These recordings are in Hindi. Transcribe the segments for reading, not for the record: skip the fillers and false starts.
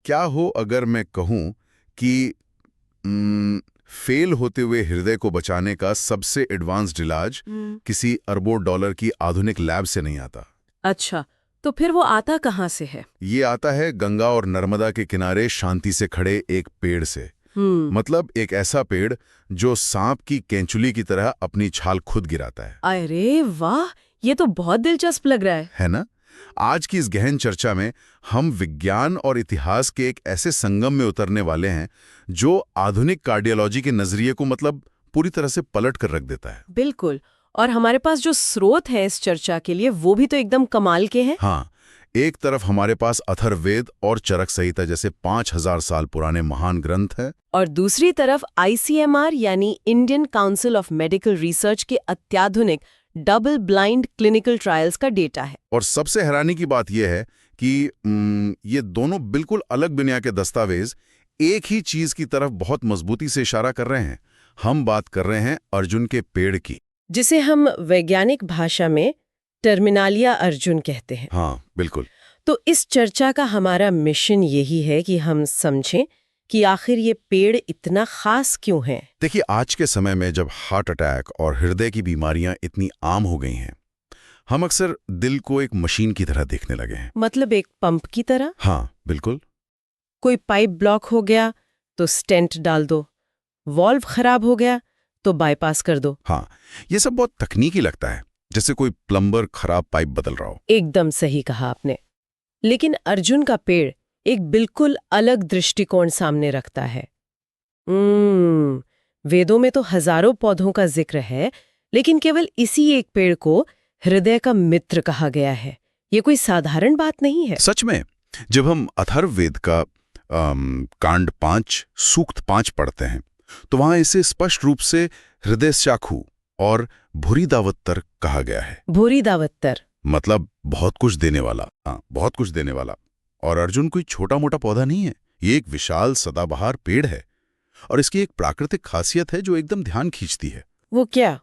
क्या हो अगर मैं कहूं कि फेल होते हुए हृदय को बचाने का सबसे एडवांस्ड इलाज किसी अरबों डॉलर की आधुनिक लैब से नहीं आता। अच्छा, तो फिर वो आता कहाँ से है? ये आता है गंगा और नर्मदा के किनारे शांति से खड़े एक पेड़ से। मतलब एक ऐसा पेड़ जो सांप की केंचुली की तरह अपनी छाल खुद गिराता है। अरे वाह, ये तो बहुत दिलचस्प लग रहा है ना? आज की इस गहन चर्चा में हम विज्ञान और इतिहास के एक ऐसे संगम में उतरने वाले हैं जो आधुनिक कार्डियोलॉजी के नजरिए को मतलब पूरी तरह से पलट कर रख देता है। बिल्कुल। और हमारे पास जो स्रोत है इस चर्चा के लिए वो भी तो एकदम कमाल के हैं। हाँ, एक तरफ हमारे पास अथर्ववेद और चरक संहिता जैसे 5000 साल पुराने महान ग्रंथ हैं, और दूसरी तरफ ICMR यानी Indian council of medical research के अत्याधुनिक डबल ब्लाइंड क्लिनिकल ट्रायल्स का डेटा है। और सबसे हैरानी की बात यह है कि ये दोनों बिल्कुल अलग दुनिया के दस्तावेज एक ही चीज की तरफ बहुत मजबूती से इशारा कर रहे हैं। हम बात कर रहे हैं अर्जुन के पेड़ की, जिसे हम वैज्ञानिक भाषा में टर्मिनालिया अर्जुन कहते हैं। हाँ बिल्कुल। तो इस चर्चा का हमारा मिशन यही है कि हम समझें कि आखिर ये पेड़ इतना खास क्यों है। देखिए, आज के समय में जब हार्ट अटैक और हृदय की बीमारियां इतनी आम हो गई हैं, हम अक्सर दिल को एक मशीन की तरह देखने लगे हैं। मतलब एक पंप की तरह? हाँ बिल्कुल। कोई पाइप ब्लॉक हो गया तो स्टेंट डाल दो, वॉल्व खराब हो गया तो बाईपास कर दो। हाँ, ये सब बहुत तकनीकी लगता है, जैसे कोई प्लम्बर खराब पाइप बदल रहा हो। एकदम सही कहा आपने। लेकिन अर्जुन का पेड़ एक बिल्कुल अलग दृष्टिकोण सामने रखता है। वेदों में तो हजारों पौधों का जिक्र है, लेकिन केवल इसी एक पेड़ को हृदय का मित्र कहा गया है। ये कोई साधारण बात नहीं है। सच में, जब हम अथर्ववेद का कांड 5 सूक्त 5 पढ़ते हैं तो वहां इसे स्पष्ट रूप से हृदय शाखु और भूरिदावत्तर कहा गया है। भूरिदावत्तर मतलब बहुत कुछ देने वाला। हाँ, बहुत कुछ देने वाला। और अर्जुन कोई छोटा मोटा पौधा नहीं है, ये एक विशाल सदाबहार पेड़ है। और इसकी एक प्राकृतिक खासियत है जो एकदम ध्यान खींचती है। वो क्या?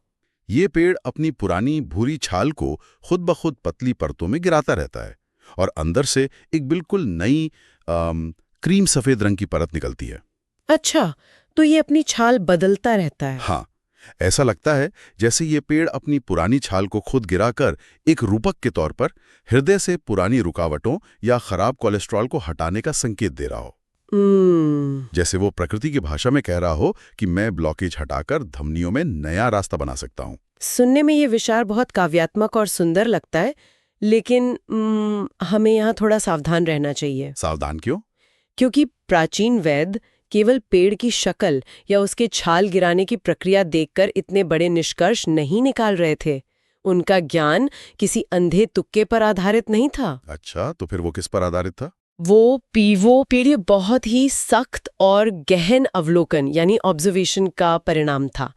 ये पेड़ अपनी पुरानी भूरी छाल को खुद ब खुद पतली परतों में गिराता रहता है और अंदर से एक बिल्कुल नई क्रीम सफेद रंग की परत निकलती है। अच्छा, तो ये अपनी छाल बदलता रहता है? हाँ, ऐसा लगता है जैसे ये पेड़ अपनी पुरानी छाल को खुद गिराकर एक रूपक के तौर पर हृदय से पुरानी रुकावटों या खराब कोलेस्ट्रॉल को हटाने का संकेत दे रहा हो। जैसे वो प्रकृति की भाषा में कह रहा हो कि मैं ब्लॉकेज हटाकर धमनियों में नया रास्ता बना सकता हूँ। सुनने में ये विचार बहुत काव्यात्मक और सुंदर लगता है, लेकिन हमें यहाँ थोड़ा सावधान रहना चाहिए। सावधान क्यों? क्योंकि प्राचीन वेद केवल पेड़ की शक्ल या उसके छाल गिराने की प्रक्रिया देखकर इतने बड़े निष्कर्ष नहीं निकाल रहे थे। उनका ज्ञान किसी अंधे तुक्के पर आधारित नहीं था। अच्छा, तो फिर वो किस पर आधारित था? वो पेड़ बहुत ही सख्त और गहन अवलोकन यानी ऑब्जर्वेशन का परिणाम था।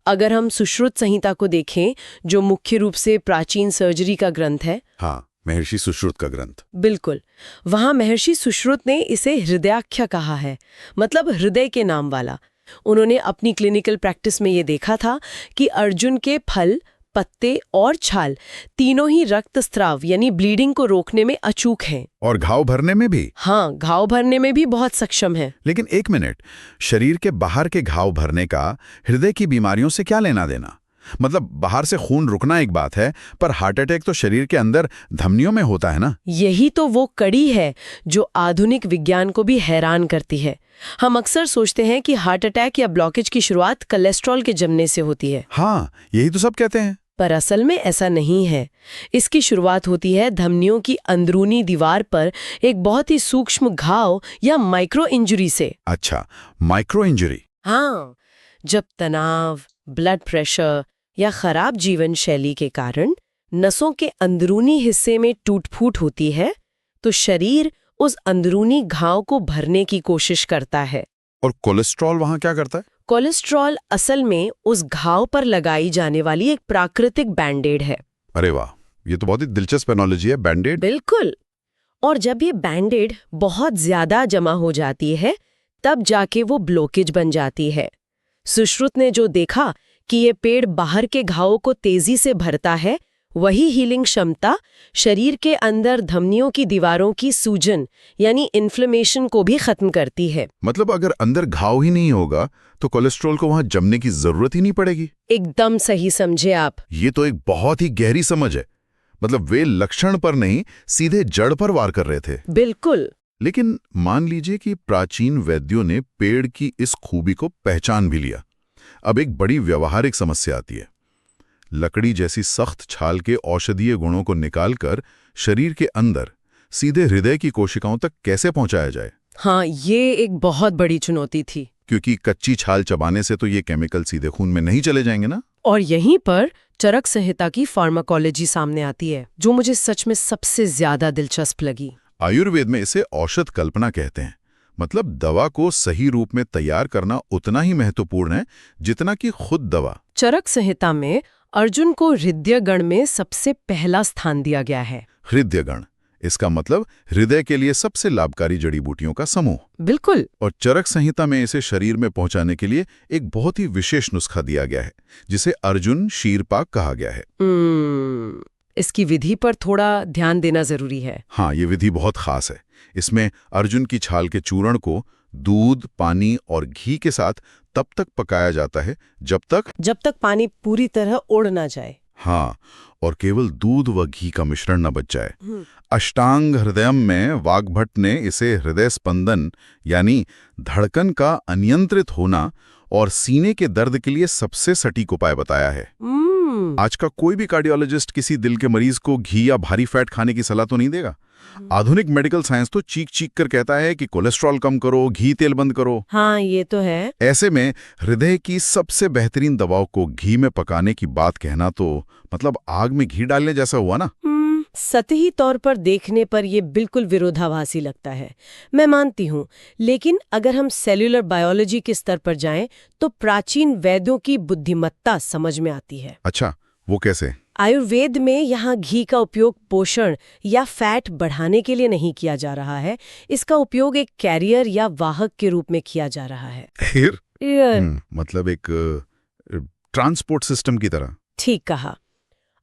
अगर हम सुश्रुत संहिता को देखें, जो मुख्य रूप से प्राचीन सर्जरी का ग्रंथ है। हाँ, महर्षि सुश्रुत का ग्रंथ। बिल्कुल, वहां महर्षि सुश्रुत ने इसे हृदयाख्य कहा है, मतलब हृदय के नाम वाला। उन्होंने अपनी क्लिनिकल प्रैक्टिस में ये देखा था कि अर्जुन के फल, पत्ते और छाल तीनों ही रक्तस्राव यानी ब्लीडिंग को रोकने में अचूक हैं। और घाव भरने में भी? हाँ, घाव भरने में भी बहुत सक्षम है। लेकिन एक मिनट, शरीर के बाहर के घाव भरने का हृदय की बीमारियों से क्या लेना देना? मतलब बाहर से खून रुकना एक बात है, पर हार्ट अटैक तो शरीर के अंदर धमनियों में होता है ना। यही तो वो कड़ी है जो आधुनिक विज्ञान को भी हैरान करती है। हम अक्सर सोचते हैं कि हार्ट अटैक या ब्लॉकेज की शुरुआत कोलेस्ट्रॉल के जमने से होती है। हाँ, यही तो सब कहते हैं। पर असल में ऐसा नहीं है। इसकी शुरुआत होती है धमनियों की अंदरूनी दीवार पर एक बहुत ही सूक्ष्म घाव या माइक्रो इंजरी से। अच्छा, माइक्रो इंजरी। हाँ, जब तनाव, ब्लड प्रेशर या खराब जीवन शैली के कारण नसों के अंदरूनी हिस्से में टूट-फूट होती है, तो शरीर उस अंदरूनी घाव को भरने की कोशिश करता है। और कोलेस्ट्रॉल वहां क्या करता है? कोलेस्ट्रॉल असल में उस घाव पर लगाई जाने वाली एक प्राकृतिक बैंडेड है। अरे वाह, ये तो बहुत ही दिलचस्प एनालॉजी है, बैंडेड। बिल्कुल। और जब ये बैंडेड बहुत ज्यादा जमा हो जाती है, तब जाके वो ब्लॉकेज बन जाती है। सुश्रुत ने जो देखा कि ये पेड़ बाहर के घावों को तेजी से भरता है, वही हीलिंग क्षमता शरीर के अंदर धमनियों की दीवारों की सूजन यानी इन्फ्लेमेशन को भी खत्म करती है। मतलब अगर अंदर घाव ही नहीं होगा तो कोलेस्ट्रॉल को वहां जमने की जरूरत ही नहीं पड़ेगी। एकदम सही समझे आप। ये तो एक बहुत ही गहरी समझ है। मतलब वे लक्षण पर नहीं, सीधे जड़ पर वार कर रहे थे। बिल्कुल। लेकिन मान लीजिए कि प्राचीन वैद्यों ने पेड़ की इस खूबी को पहचान भी लिया। अब एक बड़ी व्यावहारिक समस्या आती है। लकड़ी जैसी सख्त छाल के औषधीय गुणों को निकालकर शरीर के अंदर सीधे हृदय की कोशिकाओं तक कैसे पहुंचाया जाए? हाँ, ये एक बहुत बड़ी चुनौती थी। क्योंकि कच्ची छाल चबाने से तो ये केमिकल सीधे खून में नहीं चले जाएंगे ना। और यहीं पर चरक संहिता की फार्माकोलॉजी सामने आती है, जो मुझे सच में सबसे ज्यादा दिलचस्प लगी। आयुर्वेद में इसे औषध कल्पना कहते हैं। मतलब दवा को सही रूप में तैयार करना उतना ही महत्वपूर्ण है जितना कि खुद दवा। चरक संहिता में अर्जुन को हृदय गण में सबसे पहला स्थान दिया गया है। हृदय गण, इसका मतलब हृदय के लिए सबसे लाभकारी जड़ी बूटियों का समूह। बिल्कुल। और चरक संहिता में इसे शरीर में पहुंचाने के लिए एक बहुत ही विशेष नुस्खा दिया गया है, जिसे अर्जुन शीरपाक कहा गया है। इसकी विधि पर थोड़ा ध्यान देना जरूरी है। हाँ, ये विधि बहुत खास है। इसमें अर्जुन की छाल के चूर्ण को दूध, पानी और घी के साथ तब तक पकाया जाता है जब तक पानी पूरी तरह उड़ ना जाए। हाँ, और केवल दूध व घी का मिश्रण न बच जाए। अष्टांग हृदयम में वाग्भट ने इसे हृदय स्पंदन यानी धड़कन का अनियंत्रित होना और सीने के दर्द के लिए सबसे सटीक उपाय बताया है। आज का कोई भी कार्डियोलॉजिस्ट किसी दिल के मरीज को घी या भारी फैट खाने की सलाह तो नहीं देगा। आधुनिक मेडिकल साइंस तो चीख चीख कर कहता है कि कोलेस्ट्रॉल कम करो, घी तेल बंद करो। हाँ, ये तो है। ऐसे में हृदय की सबसे बेहतरीन दवाओं को घी में पकाने की बात कहना तो मतलब आग में घी डालने जैसा हुआ ना। सतही तौर पर देखने पर यह बिल्कुल विरोधाभासी लगता है, मैं मानती हूँ। लेकिन अगर हम सेल्यूलर बायोलॉजी के स्तर पर जाएं तो प्राचीन वैद्यों की बुद्धिमत्ता समझ में आती है। अच्छा, वो कैसे? आयुर्वेद में यहाँ घी का उपयोग पोषण या फैट बढ़ाने के लिए नहीं किया जा रहा है। इसका उपयोग एक कैरियर या वाहक के रूप में किया जा रहा है। मतलब एक ट्रांसपोर्ट सिस्टम की तरह। ठीक कहा।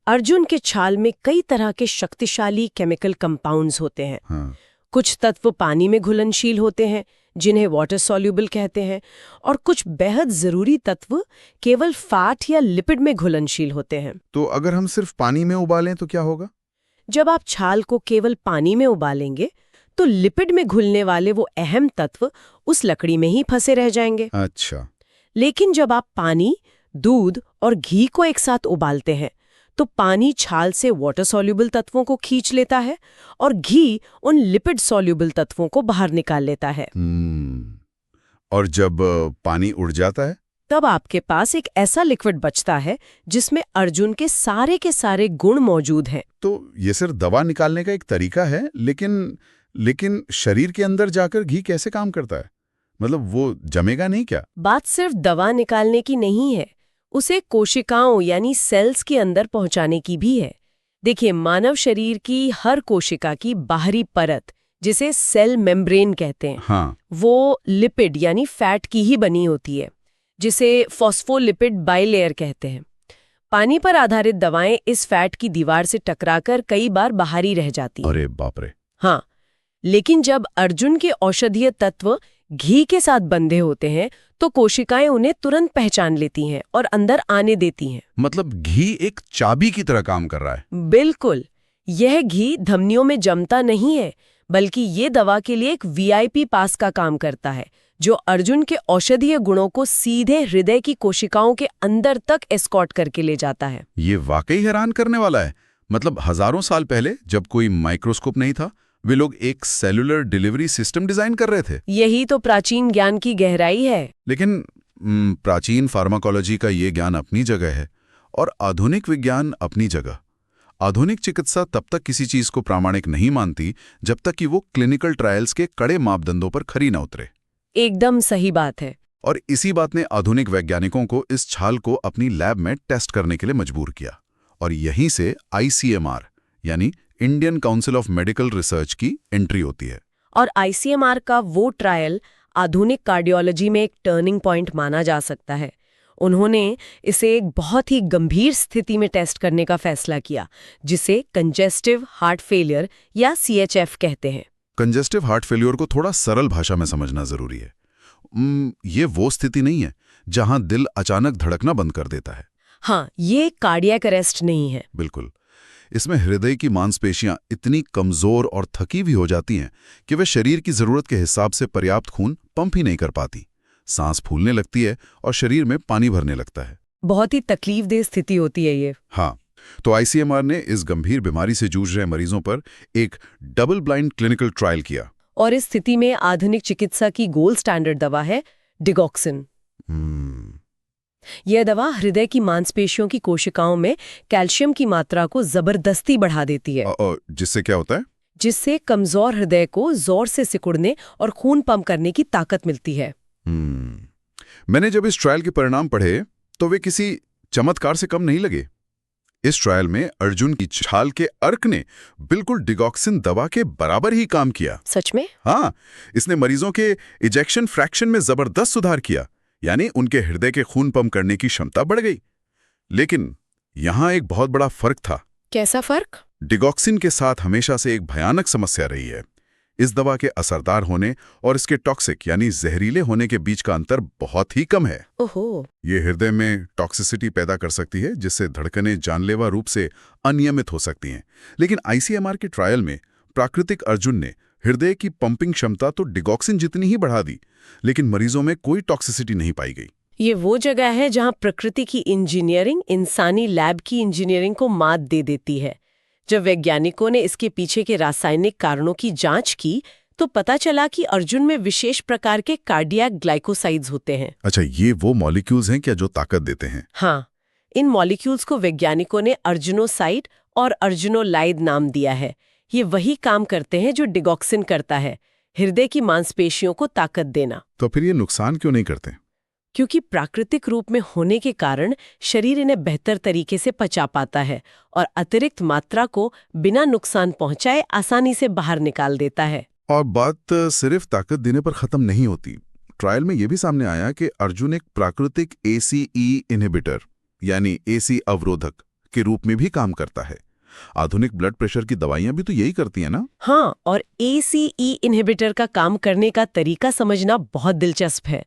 अर्जुन के छाल में कई तरह के शक्तिशाली केमिकल कंपाउंड्स होते हैं। हाँ। कुछ तत्व पानी में घुलनशील होते हैं, जिन्हें वाटर सॉल्यूबल कहते हैं, और कुछ बेहद जरूरी तत्व केवल फैट या लिपिड में घुलनशील होते हैं। तो अगर हम सिर्फ पानी में उबालें तो क्या होगा? जब आप छाल को केवल पानी में उबालेंगे तो लिपिड में घुलने वाले वो अहम तत्व उस लकड़ी में ही फंसे रह जाएंगे। अच्छा। लेकिन जब आप पानी, दूध और घी को एक साथ उबालते हैं तो पानी छाल से वाटर सॉल्यूबल तत्वों को खींच लेता है और घी उन लिपिड सॉल्यूबल तत्वों को बाहर निकाल लेता है। और जब पानी उड़ जाता है तब आपके पास एक ऐसा लिक्विड बचता है जिसमें अर्जुन के सारे गुण मौजूद हैं। तो ये सिर्फ दवा निकालने का एक तरीका है, लेकिन शरीर के अंदर जाकर घी कैसे काम करता है? मतलब वो जमेगा नहीं क्या? बात सिर्फ दवा निकालने की नहीं है, उसे कोशिकाओं यानी सेल्स के अंदर पहुंचाने की भी है। देखिए, मानव शरीर की हर कोशिका की बाहरी परत, जिसे सेल मेम्ब्रेन कहते हैं, हाँ। वो लिपिड यानी फैट की ही बनी होती है, जिसे फॉस्फोलिपिड बाइलेयर कहते हैं। पानी पर आधारित दवाएं इस फैट की दीवार से टकराकर कई बार बाहरी रह जाती हैं। अरे बाप रे। हाँ, लेकिन जब अर्जुन के औषधीय तत्व घी के साथ बंधे होते हैं तो कोशिकाएं उन्हें तुरंत पहचान लेती हैं और अंदर आने देती हैं। मतलब घी एक चाबी की तरह काम कर रहा है। बिल्कुल। यह घी धमनियों में जमता नहीं है, बल्कि ये दवा के लिए एक वीआईपी पास का काम करता है, जो अर्जुन के औषधीय गुणों को सीधे हृदय की कोशिकाओं के अंदर तक एस्कॉर्ट करके ले जाता है। ये वाकई हैरान करने वाला है। मतलब हजारों साल पहले जब कोई माइक्रोस्कोप नहीं था, वे लोग एक सेलुलर डिलीवरी सिस्टम डिजाइन कर रहे थे। यही तो प्राचीन ज्ञान की गहराई है। लेकिन प्राचीन फार्माकोलॉजी का ये ज्ञान अपनी जगह है और आधुनिक विज्ञान अपनी जगह। आधुनिक चिकित्सा तब तक किसी चीज को प्रामाणिक नहीं मानती जब तक कि वो क्लिनिकल ट्रायल्स के कड़े मापदंडों पर खरी न उतरे। एकदम सही बात है। और इसी बात ने आधुनिक वैज्ञानिकों को इस छाल को अपनी लैब में टेस्ट करने के लिए मजबूर किया। और यहीं से ICMR यानी Indian council of medical research की एंट्री होती है। और ICMR का वो ट्रायल आधुनिक कार्डियोलॉजी में एक टर्निंग पॉइंट माना जा सकता है। उन्होंने इसे एक बहुत ही गंभीर स्थिति में टेस्ट करने का फैसला किया, जिसे कंजेस्टिव हार्ट फेलियर या CHF कहते हैं। कंजेस्टिव हार्ट फेल्योर को थोड़ा सरल भाषा में समझना जरूरी है। ये वो स्थिति नहीं है जहां दिल अचानक धड़कना बंद कर देता है। हाँ, ये कार्डियक अरेस्ट नहीं है। बिल्कुल। इसमें हृदय की मांसपेशियां इतनी कमजोर और थकी हुई हो जाती हैं कि वे शरीर की जरूरत के हिसाब से पर्याप्त खून पंप ही नहीं कर पाती। सांस फूलने लगती है और शरीर में पानी भरने लगता है। बहुत ही तकलीफदेह स्थिति होती है ये। हाँ, तो ICMR ने इस गंभीर बीमारी से जूझ रहे मरीजों पर एक डबल ब्लाइंड क्लिनिकल ट्रायल किया। और इस स्थिति में आधुनिक चिकित्सा की गोल्ड स्टैंडर्ड दवा है डिगॉक्सिन। यह दवा हृदय की मांसपेशियों की कोशिकाओं में कैल्शियम की मात्रा को जबरदस्ती बढ़ा देती है। जिससे क्या होता है? जिससे कमजोर हृदय को जोर से सिकुड़ने और खून पंप करने की ताकत मिलती है। मैंने जब इस ट्रायल के परिणाम पढ़े तो वे किसी चमत्कार से कम नहीं लगे। इस ट्रायल में अर्जुन की छाल के अर्क ने बिल्कुल डिगॉक्सिन दवा के बराबर ही काम किया। सच में? हाँ, इसने मरीजों के इजेक्शन फ्रैक्शन में जबरदस्त सुधार किया, यानी उनके हृदय के खून पंप करने की क्षमता बढ़ गई। लेकिन यहां एक बहुत बड़ा फर्क था। कैसा फर्क? डिगॉक्सिन के साथ हमेशा से एक भयानक समस्या रही है। इस दवा के असरदार होने और इसके टॉक्सिक यानी जहरीले होने के बीच का अंतर बहुत ही कम है। ओहो। ये हृदय में टॉक्सिसिटी पैदा कर सकती है, जिससे धड़कनें जानलेवा रूप से अनियमित हो सकती हैं। लेकिन ICMR के ट्रायल में प्राकृतिक अर्जुन ने हृदय की पंपिंग क्षमता तो डिगॉक्सिन जितनी ही बढ़ा दी, लेकिन मरीजों में कोई टॉक्सिसिटी नहीं पाई गई। ये वो जगह है जहां प्रकृति की इंजीनियरिंग इंसानी लैब की इंजीनियरिंग को मात दे देती है। जब वैज्ञानिकों ने इसके पीछे के रासायनिक कारणों की जांच की तो पता चला कि अर्जुन में विशेष प्रकार के कार्डियक ग्लाइकोसाइड्स होते हैं। अच्छा, ये वो मॉलिक्यूल्स हैं क्या जो ताकत देते हैं? हाँ, इन मॉलिक्यूल्स को वैज्ञानिकों ने अर्जुनोसाइड और अर्जुनोलाइड नाम दिया है। ये वही काम करते हैं जो डिगॉक्सिन करता है, हृदय की मांसपेशियों को ताकत देना। तो फिर ये नुकसान क्यों नहीं करते? क्योंकि प्राकृतिक रूप में होने के कारण शरीर इन्हें बेहतर तरीके से पचा पाता है और अतिरिक्त मात्रा को बिना नुकसान पहुंचाए आसानी से बाहर निकाल देता है। और बात सिर्फ ताकत देने पर खत्म नहीं होती। ट्रायल में यह भी सामने आया कि अर्जुन एक प्राकृतिक ACE इनहिबिटर यानी AC अवरोधक के रूप में भी काम करता है। आधुनिक ब्लड प्रेशर की दवाइयां भी तो यही करती हैं ना? हाँ, और ACE इनहिबिटर का काम करने का तरीका समझना बहुत दिलचस्प है।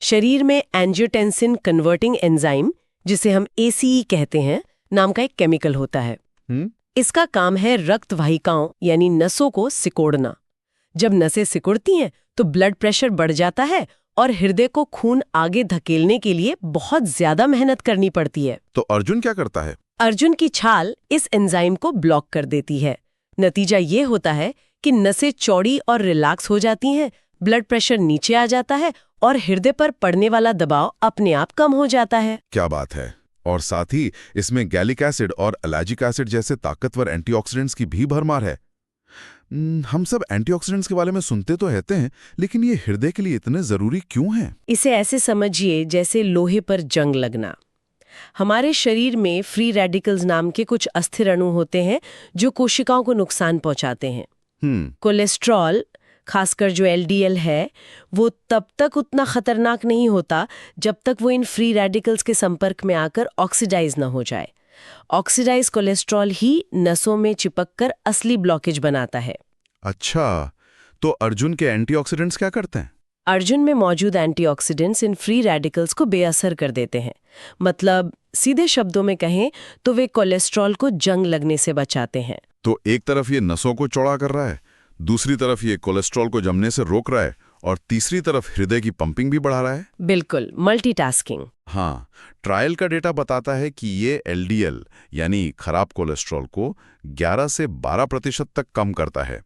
शरीर में एंजियोटेंसिन कन्वर्टिंग एंजाइम, जिसे हम ACE कहते हैं, नाम का एक केमिकल होता है। इसका काम है रक्त वाहिकाओं यानी नसों को सिकोड़ना। जब नसें सिकुड़ती हैं तो ब्लड प्रेशर बढ़ जाता है और हृदय को खून आगे धकेलने के लिए बहुत ज्यादा मेहनत करनी पड़ती है। तो अर्जुन क्या करता है? अर्जुन की छाल इस एंजाइम को ब्लॉक कर देती है। नतीजा ये होता है कि नसें चौड़ी और रिलैक्स हो जाती हैं, ब्लड प्रेशर नीचे आ जाता है और हृदय पर पड़ने वाला दबाव अपने आप कम हो जाता है। क्या बात है! और साथ ही इसमें गैलिक एसिड और एलाजिक एसिड जैसे ताकतवर एंटीऑक्सीडेंट्स की भी भरमार है। हम सब एंटीऑक्सीडेंट्स के बारे में सुनते तो रहते हैं, लेकिन ये हृदय के लिए इतने जरूरी क्यों हैं? इसे ऐसे समझिए जैसे लोहे पर जंग लगना। हमारे शरीर में फ्री रेडिकल्स नाम के कुछ अस्थिर अणु होते हैं जो कोशिकाओं को नुकसान पहुंचाते हैं। कोलेस्ट्रॉल, खासकर जो LDL है, वो तब तक उतना खतरनाक नहीं होता जब तक वो इन फ्री रेडिकल्स के संपर्क में आकर ऑक्सीडाइज न हो जाए। ऑक्सीडाइज कोलेस्ट्रॉल ही नसों में चिपककर असली ब्लॉकेज बनाता है। अच्छा, तो अर्जुन के एंटीऑक्सीडेंट्स क्या करते हैं? अर्जुन में मौजूद एंटीऑक्सीडेंट्स इन फ्री रेडिकल्स को बेअसर कर देते हैं। मतलब सीधे शब्दों में कहें तो वे कोलेस्ट्रॉल को जंग लगने से बचाते हैं। तो एक तरफ ये नसों को चौड़ा कर रहा है, दूसरी तरफ ये कोलेस्ट्रॉल को जमने से रोक रहा है और तीसरी तरफ हृदय की पंपिंग भी बढ़ा रहा है। बिल्कुल, मल्टीटास्किंग। हाँ, ट्रायल का डेटा बताता है कि ये LDL यानी खराब कोलेस्ट्रॉल को 11 से 12% तक कम करता है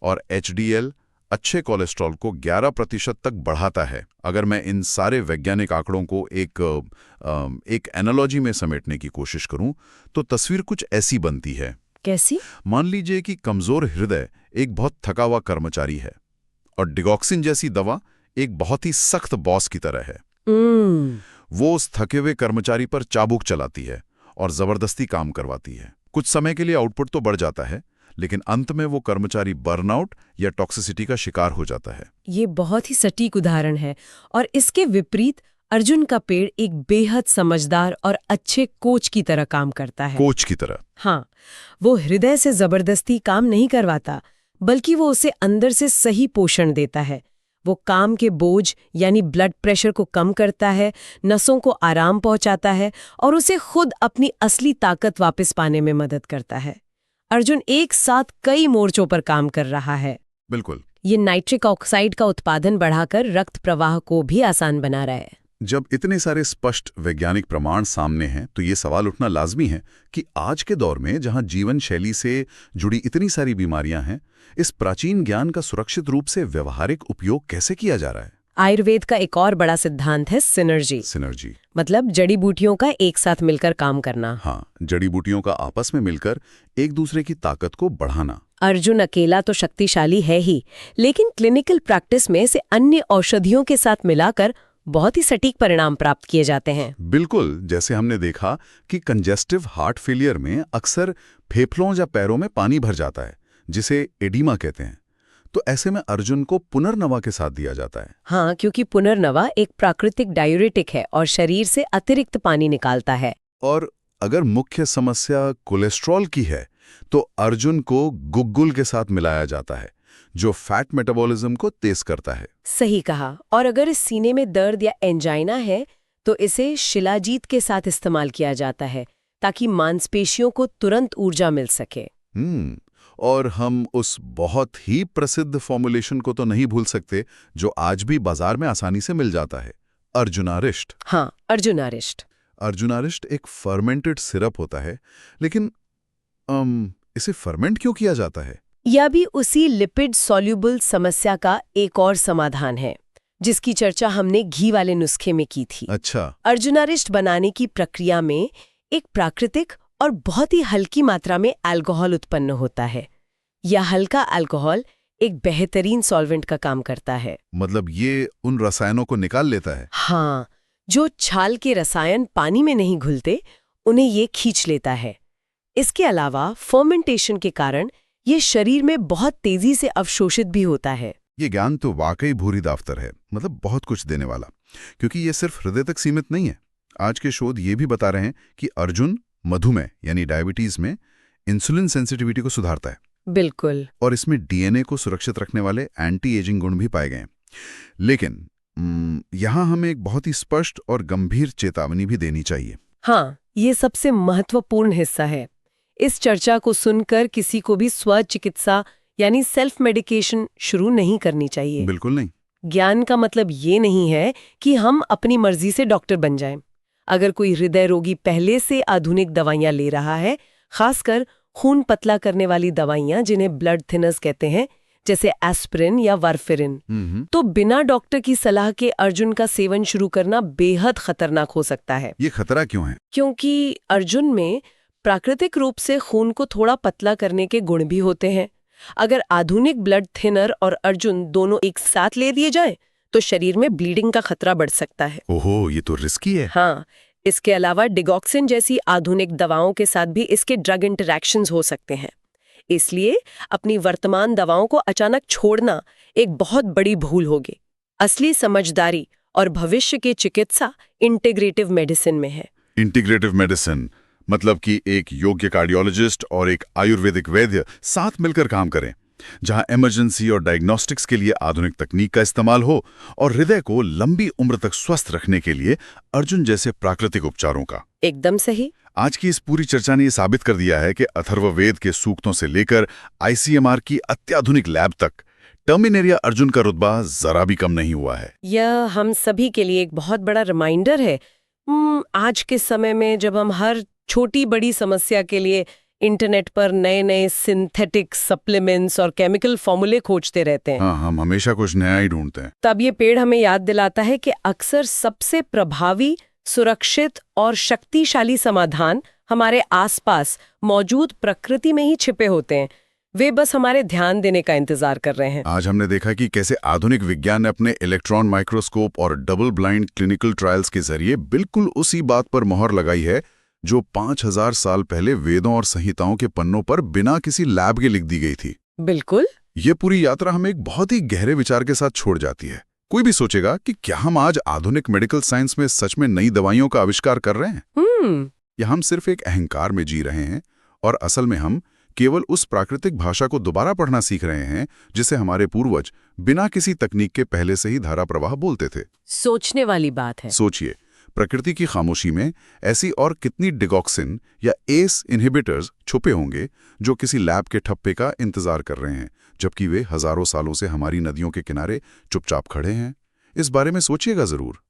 और HDL अच्छे कोलेस्ट्रॉल को 11% तक बढ़ाता है। अगर मैं इन सारे वैज्ञानिक आंकड़ों को एक एनालॉजी में समेटने की कोशिश करूं तो तस्वीर कुछ ऐसी बनती है। कैसी? मान लीजिए कि कमजोर हृदय एक बहुत थका हुआ कर्मचारी है और डिगॉक्सिन जैसी दवा एक बहुत ही सख्त बॉस की तरह है। वो उस थके हुए कर्मचारी पर चाबुक चलाती है और जबरदस्ती काम करवाती है। कुछ समय के लिए आउटपुट तो बढ़ जाता है, लेकिन अंत में वो कर्मचारी बर्नआउट या टॉक्सिसिटी का शिकार हो जाता है। ये बहुत ही सटीक उदाहरण है। और इसके विपरीत अर्जुन का पेड़ एक बेहद समझदार और अच्छे कोच की तरह काम करता है। कोच की तरह? हाँ, वो हृदय से जबरदस्ती काम नहीं करवाता, बल्कि वो उसे अंदर से सही पोषण देता है। वो काम के बोझ यानी ब्लड प्रेशर को कम करता है, नसों को आराम पहुंचाता है और उसे खुद अपनी असली ताकत वापस पाने में मदद करता है। अर्जुन एक साथ कई मोर्चों पर काम कर रहा है। बिल्कुल। ये नाइट्रिक ऑक्साइड का उत्पादन बढ़ाकर रक्त प्रवाह को भी आसान बना रहा है। जब इतने सारे स्पष्ट वैज्ञानिक प्रमाण सामने हैं तो ये सवाल उठना लाजमी है कि आज के दौर में जहां जीवन शैली से जुड़ी इतनी सारी बीमारियां हैं, इस प्राचीन ज्ञान का सुरक्षित रूप से व्यवहारिक उपयोग कैसे किया जा रहा है? आयुर्वेद का एक और बड़ा सिद्धांत है सिनर्जी, मतलब जड़ी बूटियों का एक साथ मिलकर काम करना। हाँ, जड़ी बूटियों का आपस में मिलकर एक दूसरे की ताकत को बढ़ाना। अर्जुन अकेला तो शक्तिशाली है ही, लेकिन क्लिनिकल प्रैक्टिस में इसे अन्य औषधियों के साथ मिलाकर बहुत ही सटीक परिणाम प्राप्त किए जाते हैं। बिल्कुल, जैसे हमने देखा कि कंजेस्टिव हार्ट फेलियर में अक्सर फेफड़ों या पैरों में पानी भर जाता है, जिसे एडीमा कहते हैं। तो ऐसे में अर्जुन को पुनर्नवा के साथ दिया जाता है। हाँ, क्योंकि पुनर्नवा एक प्राकृतिक डायूरेटिक है और शरीर से अतिरिक्त पानी निकालता है। और अगर मुख्य समस्या कोलेस्ट्रॉल की है तो अर्जुन को गुग्गुल के साथ मिलाया जाता है, जो फैट मेटाबॉलिज्म को तेज करता है। सही कहा। और अगर इस सीने में दर्द या एंजाइना है तो इसे शिलाजीत के साथ इस्तेमाल किया जाता है, ताकि मांसपेशियों को तुरंत ऊर्जा मिल सके। और हम उस बहुत ही प्रसिद्ध फॉर्मुलेशन को तो नहीं भूल सकते जो आज भी बाजार में आसानी से मिल जाता है, अर्जुनारिष्ट। हाँ, अर्जुनारिष्ट। अर्जुनारिष्ट एक फर्मेंटेड सिरप होता है, लेकिन इसे फर्मेंट क्यों किया जाता है? यह भी उसी लिपिड सॉल्युबल समस्या का एक और समाधान है, जिसकी चर्चा हमने घी वाले नुस्खे में की थी। अच्छा। अर्जुनारिष्ट बनाने की प्रक्रिया में एक प्राकृतिक और बहुत ही हल्की मात्रा में अल्कोहल उत्पन्न होता है। यह हल्का अल्कोहल एक बेहतरीन सॉल्वेंट का काम करता है। मतलब ये उन रसायनों को निकाल लेता है? हाँ, जो छाल के रसायन पानी में नहीं घुलते, उन्हें ये खींच लेता है। इसके अलावा फर्मेंटेशन के कारण ये शरीर में बहुत तेजी से अवशोषित भी होता है। ये ज्ञान तो वाकई भूरी दाफ्तर है, मतलब बहुत कुछ देने वाला, क्योंकि ये सिर्फ हृदय तक सीमित नहीं है। आज के शोध ये भी बता रहे हैं कि अर्जुन मधुमेह यानी डायबिटीज में इंसुलिन सेंसिटिविटी को सुधारता है। बिल्कुल। और इसमें डीएनए को सुरक्षित रखने वाले एंटी एजिंग गुण भी पाए गए हैं। लेकिन यहाँ हमें एक बहुत ही स्पष्ट और गंभीर चेतावनी भी देनी चाहिए। हाँ, ये सबसे महत्वपूर्ण हिस्सा है। इस चर्चा को सुनकर किसी को भी स्वचिकित्सा यानी सेल्फ मेडिकेशन शुरू नहीं करनी चाहिए। बिल्कुल नहीं। ज्ञान का मतलब ये नहीं है कि हम अपनी मर्जी से डॉक्टर बन जाएं। अगर कोई हृदय रोगी पहले से आधुनिक दवाइयां ले रहा है, खासकर खून पतला करने वाली दवाइयां जिन्हें ब्लड थिनर्स कहते हैं, जैसे एस्पिरिन या वारफेरिन, तो बिना डॉक्टर की सलाह के अर्जुन का सेवन शुरू करना बेहद खतरनाक हो सकता है। ये खतरा क्यों है? क्योंकि अर्जुन में प्राकृतिक रूप से खून को थोड़ा पतला करने के गुण भी होते हैं। अगर आधुनिक ब्लड थिनर और अर्जुन दोनों एक साथ ले दिए जाएं, तो शरीर में ब्लीडिंग का खतरा बढ़ सकता है। ओहो, ये तो रिस्की है। हाँ, इसके अलावा डिगॉक्सिन जैसी आधुनिक दवाओं के साथ भी इसके ड्रग इंटरैक्शंस हो सकते हैं। इसलिए अपनी वर्तमान दवाओं को अचानक छोड़ना एक बहुत बड़ी भूल होगी। असली समझदारी और भविष्य की चिकित्सा इंटीग्रेटिव मेडिसिन में है। इंटीग्रेटिव मेडिसिन मतलब कि एक योग्य कार्डियोलॉजिस्ट और एक आयुर्वेदिक वैद्य साथ मिलकर काम करें, जहां इमरजेंसी और डायग्नोस्टिक्स के लिए आधुनिक तकनीक का इस्तेमाल हो और हृदय को लंबी उम्र तक स्वस्थ रखने के लिए अर्जुन जैसे प्राकृतिक उपचारों का। एकदम सही। आज की इस पूरी चर्चा ने ये साबित कर दिया है कि अथर्ववेद के सूक्तों से लेकर आईसीएमआर की अत्याधुनिक लैब तक टर्मिनेरिया अर्जुन का रुतबा जरा भी कम नहीं हुआ है। यह हम सभी के लिए एक बहुत बड़ा रिमाइंडर है। आज के समय में जब हम हर छोटी बड़ी समस्या के लिए इंटरनेट पर नए नए सिंथेटिक सप्लीमेंट्स और केमिकल फॉर्मूले खोजते रहते हैं। हाँ, हम हमेशा कुछ नया ही ढूंढते हैं। तब ये पेड़ हमें याद दिलाता है कि अक्सर सबसे प्रभावी, सुरक्षित और शक्तिशाली समाधान हमारे आसपास मौजूद प्रकृति में ही छिपे होते हैं। वे बस हमारे ध्यान देने का इंतजार कर रहे हैं। आज हमने देखा कि कैसे आधुनिक विज्ञान ने अपने इलेक्ट्रॉन माइक्रोस्कोप और डबल ब्लाइंड क्लिनिकल ट्रायल्स के जरिए बिल्कुल उसी बात पर मोहर लगाई है जो 5000 साल पहले वेदों और संहिताओं के पन्नों पर बिना किसी लैब के लिख दी गई थी। बिल्कुल। ये पूरी यात्रा हमें एक बहुत ही गहरे विचार के साथ छोड़ जाती है कोई भी सोचेगा कि क्या हम आज आधुनिक मेडिकल साइंस में सच में नई दवाइयों का आविष्कार कर रहे हैं, या हम सिर्फ एक अहंकार में जी रहे हैं और असल में हम केवल उस प्राकृतिक भाषा को दोबारा पढ़ना सीख रहे हैं जिसे हमारे पूर्वज बिना किसी तकनीक के पहले से ही धारा प्रवाह बोलते थे। सोचने वाली बात है। सोचिए, प्रकृति की खामोशी में ऐसी और कितनी डिगॉक्सिन या एस इनहिबिटर्स छुपे होंगे जो किसी लैब के ठप्पे का इंतजार कर रहे हैं, जबकि वे हजारों सालों से हमारी नदियों के किनारे चुपचाप खड़े हैं। इस बारे में सोचिएगा जरूर।